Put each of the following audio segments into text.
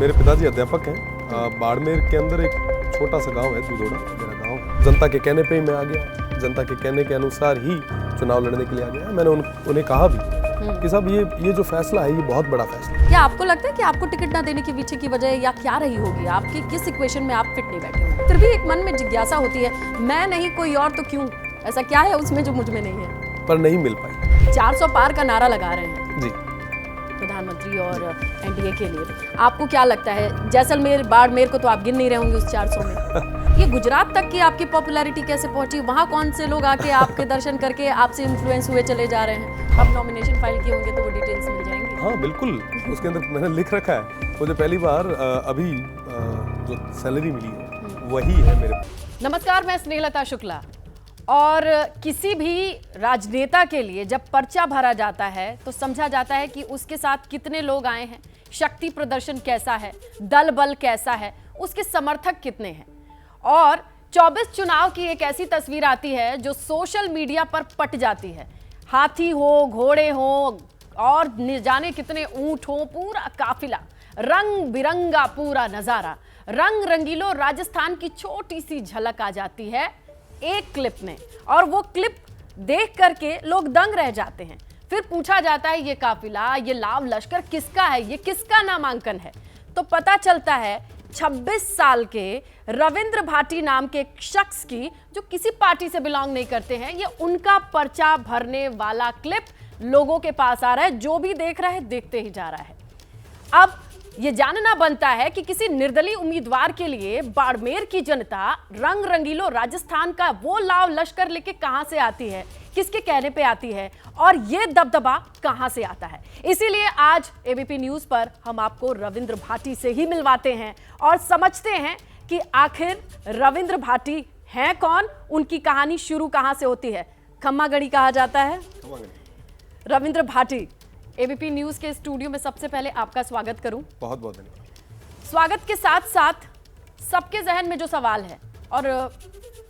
मेरे पिताजी अध्यापक हैं। बाड़मेर के अंदर एक छोटा सा गांव है दूधोड़ा, मेरा गांव। जनता के कहने पे ही मैं आ गया, जनता के कहने के अनुसार ही चुनाव लड़ने के लिए आ गया। मैंने उन्हें कहा भी कि साहब ये जो फैसला है ये बहुत बड़ा फैसला है। क्या आपको लगता है कि आपको टिकट ना देने के पीछे की वजह या क्या रही होगी? आपकी किस इक्वेशन में आप फिट नहीं बैठे होंगे? फिर भी एक मन में जिज्ञासा होती है, मैं नहीं कोई और तो क्यों? ऐसा क्या है उसमें जो मुझ में नहीं है? पर नहीं मिल पाई। 400 पार का नारा लगा रहे हैं जी प्रधानमंत्री और एनडीए के लिए। आपको क्या लगता है, जैसलमेर बाड़मेर को तो आप गिन नहीं रहे होंगे उस 400 में? ये गुजरात तक की आपकी पॉपुलैरिटी कैसे पहुंची? वहाँ कौन से लोग आके आपके दर्शन करके आपसे इन्फ्लुएंस हुए चले जा रहे हैं? आप नॉमिनेशन फाइल किए होंगे तो वो डिटेल्स मिल जाएंगी। हाँ बिल्कुल, उसके अंदर मैंने लिख रखा है। मुझे पहली बार अभी जो सैलरी मिली है वही है मेरे। नमस्कार, मैं स्नेहलता शुक्ला। और किसी भी राजनेता के लिए जब पर्चा भरा जाता है तो समझा जाता है कि उसके साथ कितने लोग आए हैं, शक्ति प्रदर्शन कैसा है, दल बल कैसा है, उसके समर्थक कितने हैं। और 24 चुनाव की एक ऐसी तस्वीर आती है जो सोशल मीडिया पर पट जाती है। हाथी हो, घोड़े हो और जाने कितने ऊंट हो, पूरा काफिला, रंग बिरंगा पूरा नजारा, रंग रंगीलो राजस्थान की छोटी सी झलक आ जाती है एक क्लिप में। और वो क्लिप देख करके लोग दंग रह जाते हैं। फिर पूछा जाता है ये काफिला, ये लाव लश्कर किसका है, ये किसका नामांकन है? तो पता चलता है 26 साल के रविंद्र भाटी नाम के एक शख्स की, जो किसी पार्टी से बिलोंग नहीं करते हैं, ये उनका पर्चा भरने वाला क्लिप लोगों के पास आ रहा है। जो भी देख रहा है देखते ही जा रहा है। अब ये जानना बनता है कि किसी निर्दलीय उम्मीदवार के लिए बाड़मेर की जनता रंग रंगीलो राजस्थान का वो लाव लश्कर लेके कहां से आती है, किसके कहने पे आती है, और ये दबदबा कहां से आता है। इसीलिए आज एबीपी न्यूज पर हम आपको रविंद्र भाटी से ही मिलवाते हैं और समझते हैं कि आखिर रविंद्र भाटी हैं कौन, उनकी कहानी शुरू कहां से होती है। खम्मागढ़ी कहा जाता है। रविंद्र भाटी, एबीपी न्यूज के स्टूडियो में सबसे पहले आपका स्वागत करूं। बहुत बहुत धन्यवाद। स्वागत के साथ साथ सबके जहन में जो सवाल है और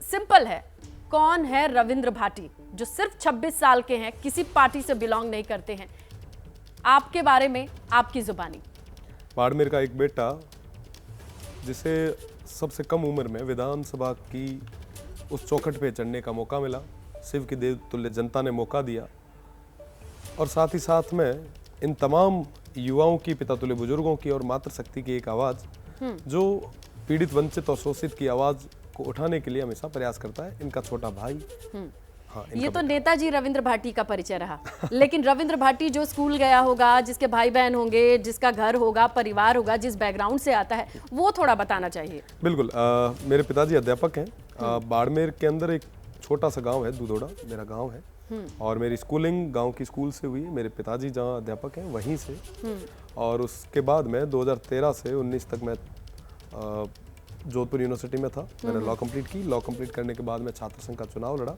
सिंपल है, कौन है रविंद्र भाटी, जो सिर्फ 26 साल के हैं, किसी पार्टी से बिलोंग नहीं करते हैं? आपके बारे में आपकी जुबानी। बाड़मेर का एक बेटा जिसे सबसे कम उम्र में विधानसभा की उस चौखट पे चढ़ने का मौका मिला, शिव की देव तुल्य जनता ने मौका दिया, और साथ ही साथ में इन तमाम युवाओं की, पिता तुल्य बुजुर्गों की और मातृशक्ति की एक आवाज़ जो पीड़ित, वंचित और शोषित की आवाज़ को उठाने के लिए हमेशा प्रयास करता है, इनका छोटा भाई। हाँ, ये तो नेताजी रविंद्र भाटी का परिचय रहा। लेकिन रविंद्र भाटी जो स्कूल गया होगा, जिसके भाई बहन होंगे, जिसका घर होगा, परिवार होगा, जिस बैकग्राउंड से आता है, वो थोड़ा बताना चाहिए। बिल्कुल, मेरे पिताजी अध्यापक हैं। बाड़मेर के अंदर एक छोटा सा गांव है दूधोड़ा, मेरा गांव है, और मेरी स्कूलिंग गांव की स्कूल से हुई। मेरे पिताजी जहां अध्यापक हैं वहीं से, और उसके बाद मैं 2013 से 19 तक मैं जोधपुर यूनिवर्सिटी में था। मैंने लॉ कंप्लीट की। लॉ कंप्लीट करने के बाद मैं छात्र संघ का चुनाव लड़ा।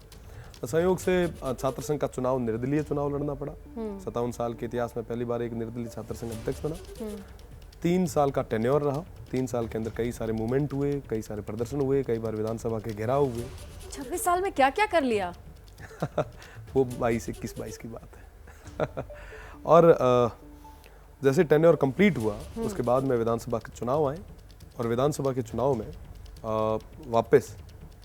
संयोग से छात्र संघ का चुनाव निर्दलीय चुनाव लड़ना पड़ा। 57 साल के इतिहास में पहली बार एक निर्दलीय छात्र संघ अध्यक्ष बना। 3 साल का टेन्योर रहा। 3 साल के अंदर कई सारे मूवमेंट हुए, कई सारे प्रदर्शन हुए, कई बार विधानसभा के घेराव हुए। 26 साल में क्या क्या कर लिया? वो 21-22 की बात है। और जैसे टेन्योर कंप्लीट हुआ उसके बाद में विधानसभा के चुनाव आए, और विधानसभा के चुनाव में वापस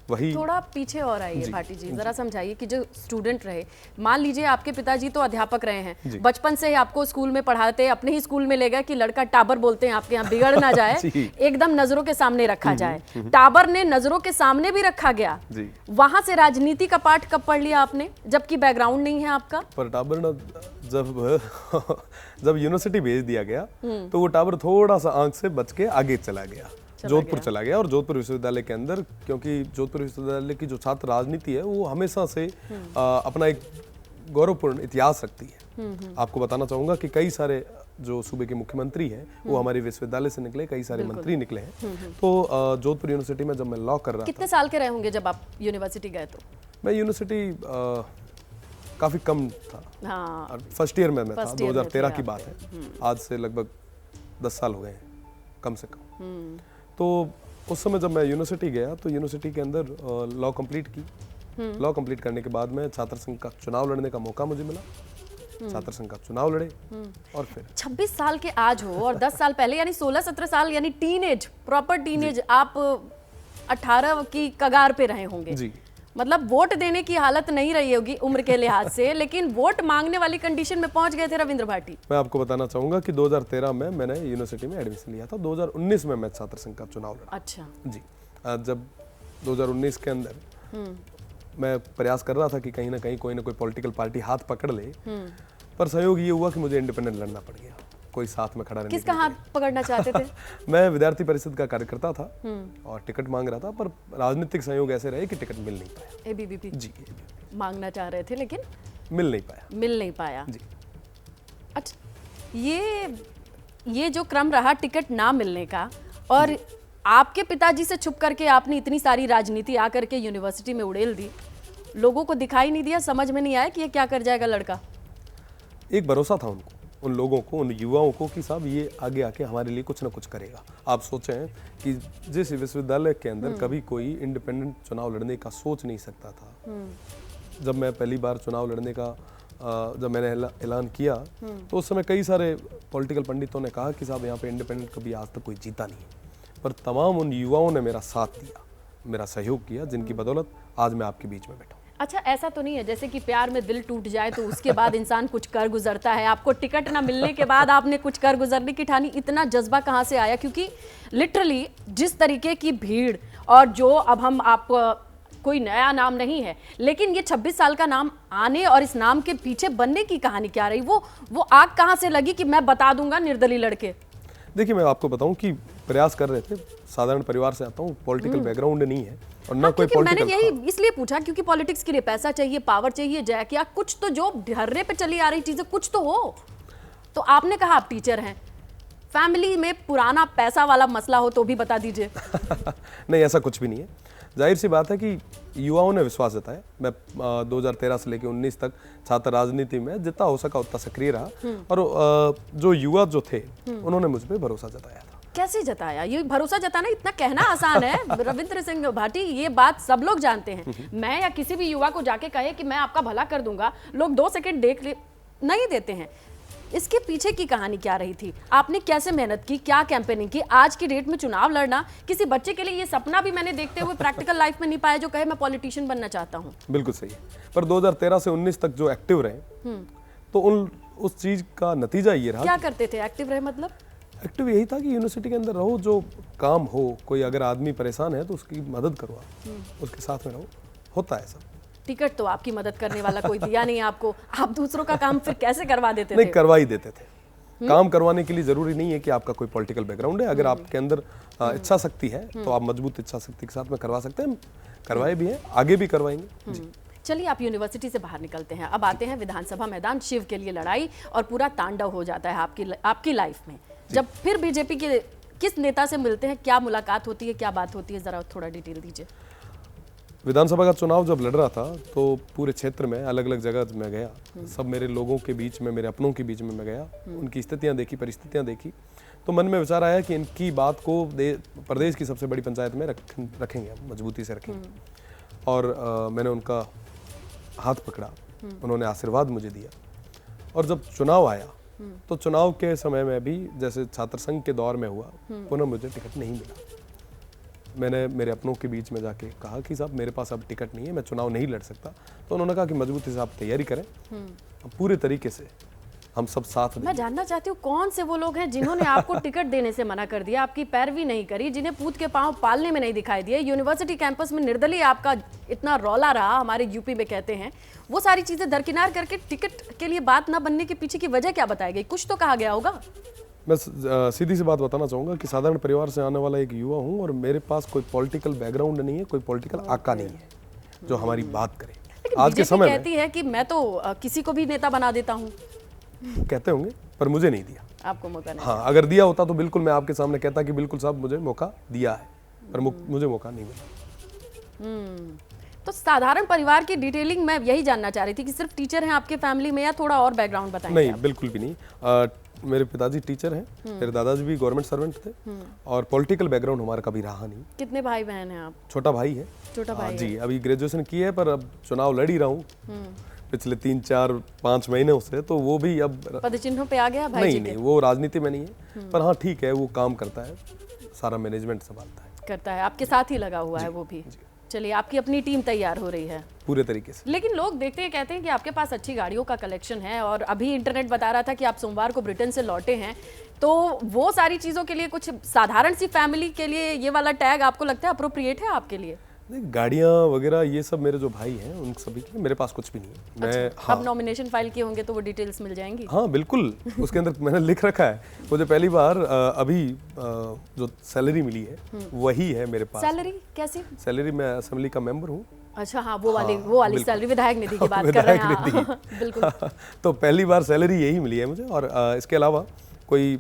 वही। थोड़ा पीछे और आइए भाटी जी, जरा समझाइए कि जो स्टूडेंट रहे, मान लीजिए आपके पिताजी तो अध्यापक रहे हैं, बचपन से ही आपको स्कूल में पढ़ाते, अपने ही स्कूल में ले गए कि लड़का टाबर बोलते हैं आपके यहाँ, बिगड़ ना जाए, एकदम नजरों के सामने रखा जाए। टाबर ने नजरों के सामने भी रखा गया। वहां से राजनीति का पाठ कब पढ़ लिया आपने, जबकि बैकग्राउंड नहीं है आपका? पर टाबर ना जब यूनिवर्सिटी भेज दिया गया तो वो टाबर थोड़ा सा आंख से बच के आगे चला गया, जोधपुर चला गया। और जोधपुर विश्वविद्यालय के अंदर, क्योंकि जोधपुर विश्वविद्यालय की जो छात्र राजनीति है वो हमेशा से अपना एक गौरवपूर्ण इतिहास रखती है। आपको बताना चाहूंगा कि कई सारे जो सूबे के मुख्यमंत्री हैं वो हमारे विश्वविद्यालय से निकले, कई सारे मंत्री निकले हैं। तो जोधपुर यूनिवर्सिटी में जब मैं लॉ कर रहा था। कितने साल के रहे होंगे जब आप यूनिवर्सिटी गए? तो मैं यूनिवर्सिटी काफी कम था। हाँ, फर्स्ट ईयर में मैं था। 2013 की बात है, आज से लगभग 10 साल हो गए हैं कम से कम। तो उस समय जब मैं यूनिवर्सिटी गया तो यूनिवर्सिटी के अंदर लॉ कंप्लीट की। लॉ कंप्लीट करने के बाद में छात्र संघ का चुनाव लड़ने का मौका मुझे मिला, छात्र संघ का चुनाव लड़े और फिर 26 साल के आज हो और 10 साल पहले यानी 16-17 साल यानी टीनेज, प्रॉपर टीनेज, आप 18 की कगार पे रहे होंगे जी। मतलब वोट देने की हालत नहीं रही होगी उम्र के लिहाज से, लेकिन वोट मांगने वाली कंडीशन में पहुंच गए थे रविंद्र भाटी। मैं आपको बताना चाहूंगा कि 2013 में मैंने यूनिवर्सिटी में एडमिशन लिया था, 2019 में मैं छात्र संघ का चुनाव लड़ा। अच्छा जी। जब 2019 के अंदर मैं प्रयास कर रहा था कि कहीं ना कहीं कोई ना कोई पॉलिटिकल पार्टी हाथ पकड़ ले, पर संयोग ये हुआ कि मुझे इंडिपेंडेंट लड़ना पड़ गया, कोई साथ में खड़ा रहने किसका हाथ पकड़ना चाहते थे? मैं विद्यार्थी परिषद का कार्यकर्ता था और टिकट मांग रहा था, पर राजनीतिक संयोग ऐसे रहे कि टिकट मिल नहीं पाया। एबीवीपी जी, मांगना चाह रहे थे लेकिन मिल नहीं पाया जी। अच्छा, ये जो क्रम रहा टिकट ना मिलने का, और आपके पिताजी से छुप करके आपने इतनी सारी राजनीति आकर के यूनिवर्सिटी में उड़ेल दी, लोगों को दिखाई नहीं दिया, समझ में नहीं आया कि ये क्या कर जाएगा लड़का? एक भरोसा था उनको, उन लोगों को, उन युवाओं को कि साहब ये आगे आके हमारे लिए कुछ ना कुछ करेगा। आप सोचें कि जिस विश्वविद्यालय के अंदर कभी कोई इंडिपेंडेंट चुनाव लड़ने का सोच नहीं सकता था, जब मैं पहली बार चुनाव लड़ने का जब मैंने ऐलान किया तो उस समय कई सारे पॉलिटिकल पंडितों ने कहा कि साहब यहाँ पे इंडिपेंडेंट कभी आज तक कोई जीता नहीं है, पर तमाम उन युवाओं ने मेरा साथ दिया, मेरा सहयोग किया, जिनकी बदौलत आज मैं आपके बीच में बैठा हूँ। अच्छा, ऐसा तो नहीं है जैसे कि प्यार में दिल टूट जाए तो उसके बाद इंसान कुछ कर गुजरता है, आपको टिकट ना मिलने के बाद आपने कुछ कर गुजरने की ठानी, इतना जज्बा कहाँ से आया? क्योंकि लिटरली जिस तरीके की भीड़, और जो अब हम आप कोई नया नाम नहीं है, लेकिन ये 26 साल का नाम आने और इस नाम के पीछे बनने की कहानी क्या रही? वो आग कहाँ से लगी कि मैं बता दूंगा निर्दलीय लड़के? देखिए, मैं आपको बताऊं कि प्रयास कर रहे थे, साधारण परिवार से आता हूं, पॉलिटिकल बैकग्राउंड नहीं है और ना कोई पॉलिटिकल। मैंने यही इसलिए पूछा क्योंकि पॉलिटिक्स के लिए पैसा चाहिए, पावर चाहिए, जय क्या कुछ तो जो ढर्रे पे चली आ रही चीजें कुछ तो हो। तो आपने कहा आप टीचर हैं, फैमिली में पुराना पैसा वाला मसला हो तो भी बता दीजिए। नहीं, ऐसा कुछ भी नहीं है। जाहिर सी बात है कि युवाओं ने विश्वास जताया। मैं 2013 से लेकर 19 तक छात्र राजनीति में जितना हो सका उतना सक्रिय रहा और जो युवा जो थे उन्होंने मुझ पर भरोसा जताया था। कैसे जताया? ये भरोसा जताना इतना कहना आसान है रविंद्र सिंह भाटी, ये बात सब लोग जानते हैं। मैं या किसी भी युवा को जाके कहे कि मैं आपका भला कर दूंगा, लोग 2 सेकंड देख ले नहीं देते हैं। इसके पीछे की कहानी क्या रही थी? आपने कैसे मेहनत की, क्या कैंपेनिंग की? आज की डेट में चुनाव लड़ना किसी बच्चे के लिए ये सपना भी मैंने देखते हुए प्रैक्टिकल लाइफ में नहीं पाया जो कहे मैं पॉलिटिशियन बनना चाहता हूँ। बिल्कुल सही है, पर 2013 से 19 तक जो एक्टिव रहे तो उस चीज का नतीजा ये रहा। क्या करते थे एक्टिव रहे? मतलब एक्टिव यही था कि यूनिवर्सिटी के अंदर रहो, जो काम हो, कोई अगर आदमी परेशान है तो उसकी मदद करो, उसके साथ में रहो, होता है सब। टिकट तो आपकी मदद करने वाला कोई दिया नहीं आपको, आप दूसरों का काम फिर कैसे करवा देते थे? नहीं, करवा ही देते थे। काम करवाने के लिए जरूरी नहीं है कि आपका कोई पॉलिटिकल बैकग्राउंड है, अगर आपके अंदर इच्छा शक्ति है तो आप मजबूत इच्छा शक्ति के साथ में करवा सकते हैं। करवाए भी हैं, आगे भी करवाएंगे। चलिए, आप यूनिवर्सिटी से बाहर निकलते हैं, अब आते हैं विधानसभा मैदान। शिव के लिए लड़ाई और पूरा तांडव हो जाता है आपकी लाइफ में। जब फिर बीजेपी के किस नेता से मिलते हैं, क्या मुलाकात होती है, क्या बात होती है, जरा थोड़ा डिटेल दीजिए। विधानसभा का चुनाव जब लड़ रहा था तो पूरे क्षेत्र में अलग अलग जगह मैं गया, सब मेरे लोगों के बीच में, मेरे अपनों के बीच में मैं गया, उनकी स्थितियां देखी, परिस्थितियां देखी, तो मन में विचार आया कि इनकी बात को प्रदेश की सबसे बड़ी पंचायत में रखेंगे, मजबूती से रखेंगे। और मैंने उनका हाथ पकड़ा, उन्होंने आशीर्वाद मुझे दिया। और जब चुनाव आया तो चुनाव के समय में भी जैसे छात्र संघ के दौर में हुआ, पुनः मुझे टिकट नहीं मिला। मैंने मेरे अपनों के बीच में जाके कहा कि साहब मेरे पास अब टिकट नहीं है, मैं चुनाव नहीं लड़ सकता। तो उन्होंने कहा कि मजबूती से आप तैयारी करें, पूरे तरीके से हम सब साथ दें। मैं जानना चाहती हूँ कौन से वो लोग हैं जिन्होंने आपको टिकट देने से मना कर दिया, आपकी पैरवी नहीं करी, जिन्हें पूत के पांव पालने में नहीं दिखाई दिए। यूनिवर्सिटी कैंपस में निर्दलीय आपका इतना रौला रहा, हमारे यूपी में कहते हैं, वो सारी चीजें दरकिनार करके टिकट के लिए बात ना बनने के पीछे की वजह क्या बताई गई? कुछ तो कहा गया होगा। मैं सीधी सी बात बताना चाहूँगा कि साधारण परिवार से आने वाला एक युवा हूँ और मेरे पास कोई पॉलिटिकल बैकग्राउंड नहीं है, कोई पॉलिटिकल आका नहीं है जो हमारी बात करे। आज के समय में कहती है कि मैं तो किसी को भी नेता बना देता हूँ, कहते होंगे, पर मुझे नहीं दिया आपको मौका नहीं। हाँ, अगर दिया होता तो बिल्कुल मैं आपके सामने कहता कि बिल्कुल साहब मुझे मौका दिया है, पर मुझे मौका नहीं मिला। तो साधारण परिवार की डिटेलिंग मैं यही जानना चाह रही थी कि सिर्फ टीचर हैं आपके फैमिली में या थोड़ा और बैकग्राउंड बताएंगे? नहीं, बिल्कुल भी नहीं। मेरे पिताजी टीचर हैं, मेरे दादाजी भी गवर्नमेंट सर्वेंट थे और पॉलिटिकल बैकग्राउंड हमारा कभी रहा नहीं। कितने भाई बहन हैं आप? छोटा भाई है। छोटा भाई जी, अभी ग्रेजुएशन की है, पर अब चुनाव लड़ ही रहा हूँ। पिछले 3-4-5 महीनों से, तो वो भी अब पदचिन्हों पे आ गया भाई जी नहीं, वो राजनीति में नहीं है, पर हाँ ठीक है, वो काम करता है, सारा मैनेजमेंट संभालता है, करता है, आपके साथ ही लगा हुआ है वो भी। चलिए, आपकी अपनी टीम तैयार हो रही है पूरे तरीके से। लेकिन लोग देखते हैं, कहते हैं कि आपके पास अच्छी गाड़ियों का कलेक्शन है, और अभी इंटरनेट बता रहा था कि आप सोमवार को ब्रिटेन से लौटे हैं, तो वो सारी चीज़ों के लिए कुछ साधारण सी फैमिली के लिए ये वाला टैग आपको लगता है अप्रोप्रिएट है आपके लिए? नहीं, गाड़ियाँ वगैरह ये सब मेरे जो भाई हैं उन सभी के, मेरे पास कुछ भी नहीं है। मैं अच्छा, अब नॉमिनेशन फाइल किए होंगे तो वो डिटेल्स मिल जाएंगी? हाँ बिल्कुल, उसके अंदर मैंने लिख रखा है। मुझे पहली बार अभी जो सैलरी मिली है वही है मेरे पास। सैलरी कैसी? सैलरी, मैं असेंबली का मेंबर हूँ। अच्छा, हाँ, वो वाली सैलरी, विधायक निधि की बात कर रहे हैं आप। बिल्कुल। तो पहली बार सैलरी यही मिली है मुझे, और इसके अलावा कोई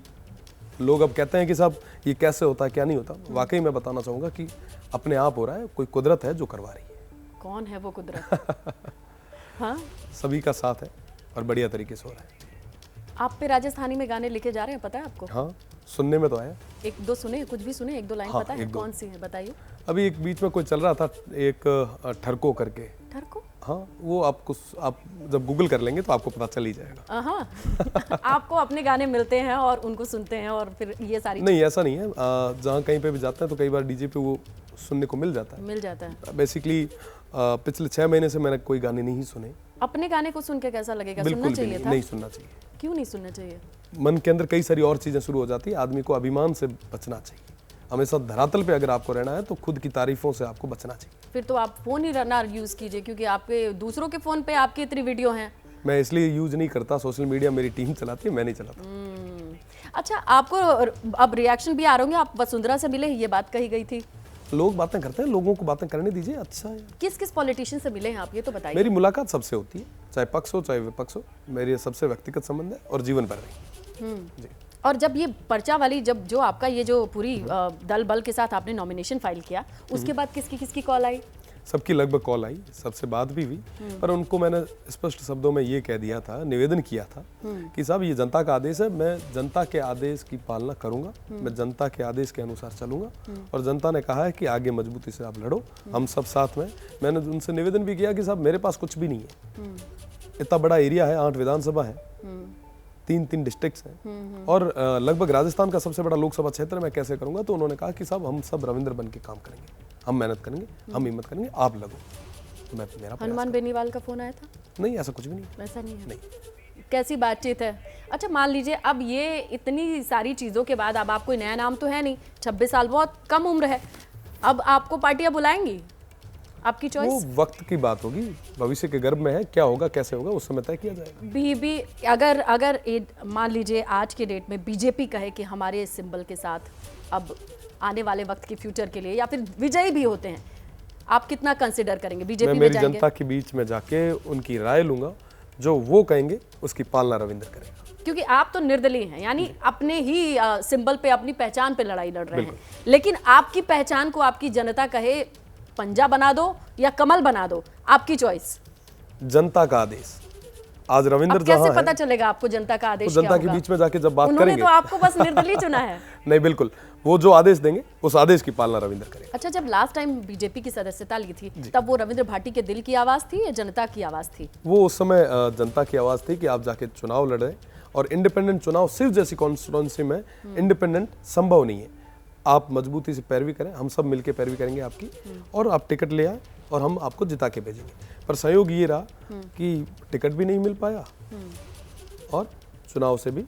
लोग अब कहते हैं कि साहब ये कैसे होता है, क्या नहीं होता, वाकई मैं बताना चाहूँगा कि अपने आप हो रहा है, कोई कुदरत है जो करवा रही है। कौन है वो कुदरत? हाँ, सभी का साथ है और बढ़िया तरीके से हो रहा है। आप पे राजस्थानी में गाने लिखे जा रहे हैं, पता है आपको? हाँ, सुनने में तो आया। एक दो सुने, कुछ भी सुने, एक दो लाइन? हाँ, पता है कौन सी है, बताइए। अभी एक बीच में कोई चल रहा था, एक ठरको करके। ठरको? हाँ, वो आप जब गूगल कर लेंगे तो आपको पता चल ही जाएगा। हाँ। आपको अपने गाने मिलते हैं और उनको सुनते हैं और फिर ये सारी? नहीं, ऐसा नहीं है। जहाँ कहीं पे भी जाते हैं तो कई बार डीजे पे वो सुनने को मिल जाता है। बेसिकली पिछले 6 महीने से मैंने कोई गाने नहीं सुने। अपने गाने को सुन के कैसा लगेगा? बिल्कुल सुनना चाहिए था? नहीं सुनना चाहिए। क्यों नहीं सुनना चाहिए? मन के अंदर कई सारी और चीजें शुरू हो जाती है। आदमी को अभिमान से बचना चाहिए। हमेशा धरातल पे अगर आपको रहना है तो खुद की तारीफों से आपको बचना चाहिए। फिर तो आप फोन ही ना यूज कीजिए, क्योंकि आपके दूसरों के फोन पे आपकी इतनी वीडियो हैं। मैं इसलिए यूज नहीं करता, सोशल मीडिया मेरी टीम चलाती है, मैं नहीं चलाता। अच्छा, आपको अब रिएक्शन भी आ रहे होंगे, आप वसुंधरा से मिले, ये बात कही गई थी। लोग बातें करते हैं, लोगों को बातें करने दीजिए, अच्छा है। किस किस पॉलिटिशियन से मिले हैं आप, ये तो बताइए। मेरी मुलाकात सबसे होती है, चाहे पक्ष हो चाहे विपक्ष हो, मेरे सबसे व्यक्तिगत संबंध है और जीवन भर रही। जी। और जब ये पर्चा वाली, जब जो आपका ये जो पूरी दल बल के साथ आपने नॉमिनेशन फाइल किया, उसके बाद किसकी किसकी कॉल आई? सबकी लगभग कॉल आई, सबसे बात भी हुई, पर उनको मैंने स्पष्ट शब्दों में ये कह दिया था, निवेदन किया था कि साहब ये जनता का आदेश है, मैं जनता के आदेश की पालना करूंगा, मैं जनता के आदेश के अनुसार चलूंगा, और जनता ने कहा है कि आगे मजबूती से आप लड़ो, हम सब साथ में। मैंने उनसे निवेदन भी किया कि साहब मेरे पास कुछ भी नहीं है, इतना बड़ा एरिया है, 8 विधानसभा है, 3 डिस्ट्रिक्ट्स हैं, और लगभग राजस्थान का सबसे बड़ा लोकसभा क्षेत्र, मैं कैसे करूंगा? तो उन्होंने कहा कि साहब हम सब रविंद्र बन के काम करेंगे, हम मेहनत करेंगे, हम हिम्मत करेंगे, आप लगो। तो मैं मेरा हनुमान बेनीवाल का फोन आया था? नहीं, ऐसा कुछ भी नहीं। वैसा नहीं है? नहीं। कैसी बातचीत है? अच्छा, मान लीजिए अब ये इतनी सारी चीज़ों के बाद अब आप कोई नया नाम तो है नहीं, 26 साल बहुत कम उम्र है, अब आपको पार्टियां बुलाएंगी? आपकी चॉइस? वो वक्त की बात होगी, भविष्य के गर्भ में है, क्या होगा कैसे होगा उस समय तय किया जाएगा। भी अगर मान लीजिए आज के डेट में बीजेपी कहे कि हमारे सिंबल के साथ अब आने वाले वक्त के फ्यूचर के लिए, या फिर विजयी भी होते हैं, आप कितना कंसिडर करेंगे? बीजेपी में मेरी जाएंगे? जनता के बीच में जाके उनकी राय लूंगा, जो वो कहेंगे उसकी पालना रविंद्र करेगा। क्योंकि आप तो निर्दलीय हैं, यानी अपने ही सिंबल पे, अपनी पहचान पे लड़ाई लड़ रहे हैं, लेकिन आपकी पहचान को आपकी जनता कहे पंजा बना दो या कमल बना दो, आपकी चॉइस। जनता का आदेश, आज रविंद्र जहां कैसे पता चलेगा आपको जनता का आदेश? तो जनता के बीच में जाके जब बात करेंगे, तो आपको बस निर्दलीय चुना है। नहीं, बिल्कुल, वो जो आदेश देंगे उस आदेश की पालना रविंद्र करेगा। अच्छा, जब लास्ट टाइम बीजेपी की सदस्यता ली थी, तब वो रविंद्र भाटी के दिल की आवाज थी या जनता की आवाज थी? वो उस समय जनता की आवाज थी कि आप जाके चुनाव लड़ रहे हैं, और इंडिपेंडेंट चुनाव सिर्फ जैसी कॉन्स्टिट्यूंसी में इंडिपेंडेंट संभव नहीं है। आप मजबूती से पैरवी करें, हम सब मिलकर पैरवी करेंगे आपकी, और आप टिकट ले आए और हम आपको जिता के भेजेंगे। पर संयोग ये रहा कि टिकट भी नहीं मिल पाया और चुनाव से भी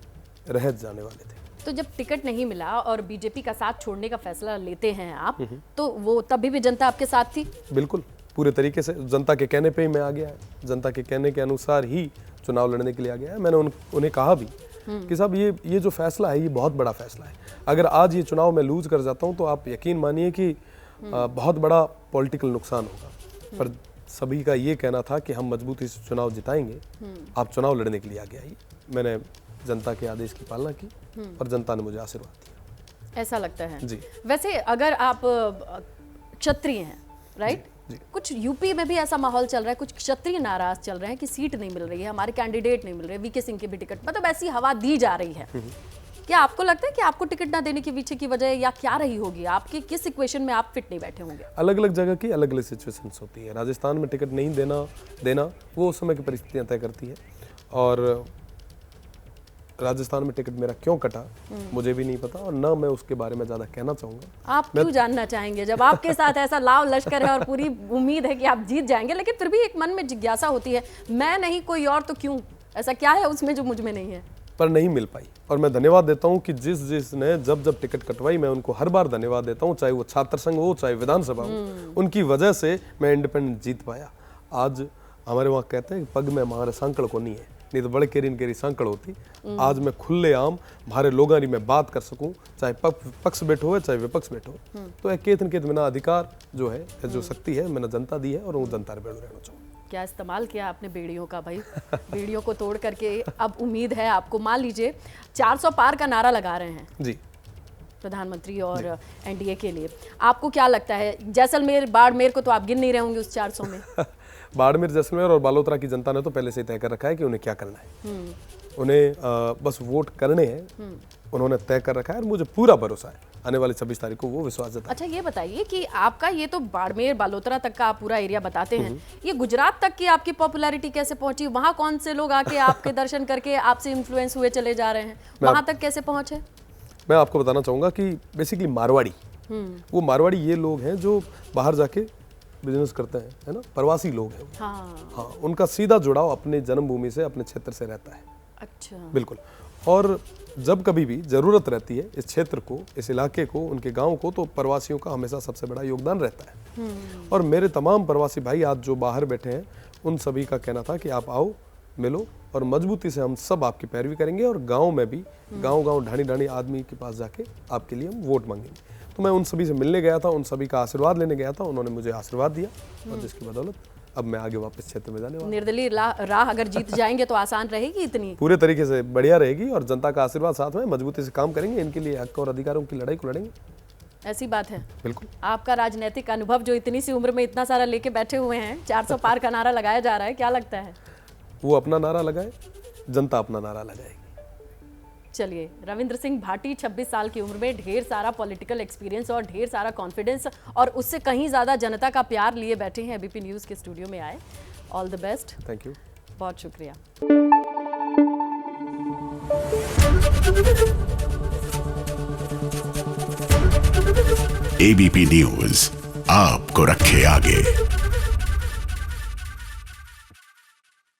रह जाने वाले थे। तो जब टिकट नहीं मिला और बीजेपी का साथ छोड़ने का फैसला लेते हैं आप, तो वो तभी भी जनता आपके साथ थी? बिल्कुल, पूरे तरीके से जनता के कहने पे ही मैं आ गया है, जनता के कहने के अनुसार ही चुनाव लड़ने के लिए आ गया है। मैंने उन्हें कहा भी कि साहब ये जो फैसला है, ये बहुत बड़ा फैसला है। अगर आज ये चुनाव मैं लूज कर जाता हूँ तो आप यकीन मानिए कि बहुत बड़ा पॉलिटिकल नुकसान होगा। पर सभी का ये कहना था कि हम मजबूती से चुनाव जिताएंगे, आप चुनाव लड़ने के लिए आगे आइए। मैंने जनता के आदेश की पालना की और जनता ने मुझे आशीर्वाद दिया। ऐसा लगता है जी। वैसे अगर आप क्षत्रिय हैं, राइट? कुछ यूपी में भी ऐसा माहौल चल रहा है, कुछ क्षत्रिय नाराज चल रहे हैं कि सीट नहीं मिल रही है, हमारे कैंडिडेट नहीं मिल रहे, वीके सिंह की भी टिकट, मतलब ऐसी हवा दी जा रही है। क्या आपको लगता है कि आपको टिकट ना देने के पीछे की वजह या क्या रही होगी? आपकी किस इक्वेशन में आप फिट नहीं बैठे होंगे? अलग अलग जगह की अलग अलग सिचुएशंस होती है। राजस्थान में टिकट नहीं देना वो उस समय की परिस्थितियां तय करती है, और राजस्थान में टिकट मेरा क्यों कटा मुझे भी नहीं पता, और ना मैं उसके बारे में ज़्यादा कहना चाहूँगा। आप क्यों जानना चाहेंगे जब आपके साथ ऐसा लाव लश्कर है और पूरी उम्मीद है कि आप जीत जाएंगे, लेकिन फिर भी एक मन में जिज्ञासा होती है, मैं नहीं कोई और तो क्यों? ऐसा क्या है उसमें जो मुझ में नहीं है? पर नहीं मिल पाई, और मैं धन्यवाद देता हूँ कि जिसने जब टिकट कटवाई, मैं उनको हर बार धन्यवाद देता हूँ, चाहे वो छात्र संघ हो, चाहे विधानसभा हो, उनकी वजह से मैं इंडिपेंडेंट जीत पाया। आज हमारे वहाँ कहते हैं कि पग में हमारे सांकड़ को नहीं है, नहीं तो बड़े केरी सांकड़ होती। आज मैं खुले आम भारे लोगानी में बात कर सकूं, चाहे पक्ष बैठो है चाहे विपक्ष बैठो, तो एक केतन बिना अधिकार जो है, जो शक्ति है, मैंने जनता दी है, और वो जनता रे बेड़ो रहना चाहूँ। क्या इस्तेमाल किया आपने बेड़ियों का भाई? बेड़ियों को तोड़ करके अब उम्मीद है आपको। मान लीजिए 400 पार का नारा लगा रहे हैं जी प्रधानमंत्री और एनडीए के लिए, आपको क्या लगता है? जैसलमेर बाड़मेर को तो आप गिन नहीं रहे होंगे उस 400 में। बाड़मेर, जैसलमेर और बालोतरा की जनता ने तो पहले से ही तय कर रखा है कि उन्हें क्या करना है। उन्हें बस वोट करने हैं, उन्होंने तय कर रखा है, और मुझे पूरा भरोसा है आने वाली 26 तारीख को वो विश्वास जता। अच्छा ये बताइए कि आपका ये तो बाड़मेर बालोतरा तक का आप पूरा एरिया बताते हैं, ये गुजरात तक की आपकी पॉपुलैरिटी कैसे पहुंची? वहां कौन से लोग आके आपके दर्शन करके आपसे इन्फ्लुएंस हुए चले जा रहे हैं, वहां तक कैसे पहुंचे? मैं आपको बताना चाहूँगा कि बेसिकली मारवाड़ी, वो मारवाड़ी ये लोग हैं जो बाहर जाके बिजनेस करते हैं, है ना, प्रवासी लोग हैं। हाँ, उनका सीधा जुड़ाव अपने जन्मभूमि से, अपने क्षेत्र से रहता है। अच्छा, बिल्कुल। और जब कभी भी जरूरत रहती है इस क्षेत्र को, इस इलाके को, उनके गांव को, तो प्रवासियों का हमेशा सबसे बड़ा योगदान रहता है। और मेरे तमाम प्रवासी भाई आज जो बाहर बैठे हैं, उन सभी का कहना था कि आप आओ, मिलो, और मजबूती से हम सब आपकी पैरवी करेंगे, और गांव में भी गांव ढाणी आदमी के पास जाके आपके लिए हम वोट मांगेंगे। तो मैं उन सभी से मिलने गया था, उन सभी का आशीर्वाद लेने गया था, उन्होंने मुझे आशीर्वाद दिया, और जिसकी बदौलत अब मैं आगे वापस क्षेत्र में जाने वाला हूं। निर्दलीय राह अगर जीत जाएंगे तो आसान रहेगी इतनी? पूरे तरीके से बढ़िया रहेगी, और जनता का आशीर्वाद साथ में, मजबूती से काम करेंगे, इनके लिए हक और अधिकारों की लड़ाई को लड़ेंगे। ऐसी बात है। बिल्कुल। आपका राजनीतिक अनुभव जो इतनी सी उम्र में इतना सारा लेके बैठे हुए हैं, 400 पार का नारा लगाया जा रहा है, क्या लगता है? वो अपना नारा लगाए, जनता अपना नारा लगाएगी। चलिए, रविंद्र सिंह भाटी 26 साल की उम्र में ढेर सारा पॉलिटिकल एक्सपीरियंस और ढेर सारा कॉन्फिडेंस, और उससे कहीं ज़्यादा जनता का प्यार लिए बैठे हैं, एबीपी न्यूज़ के स्टूडियो में आए। All the best. Thank you, बहुत शुक्रिया। एबीपी न्यूज़ आपको रखे आगे।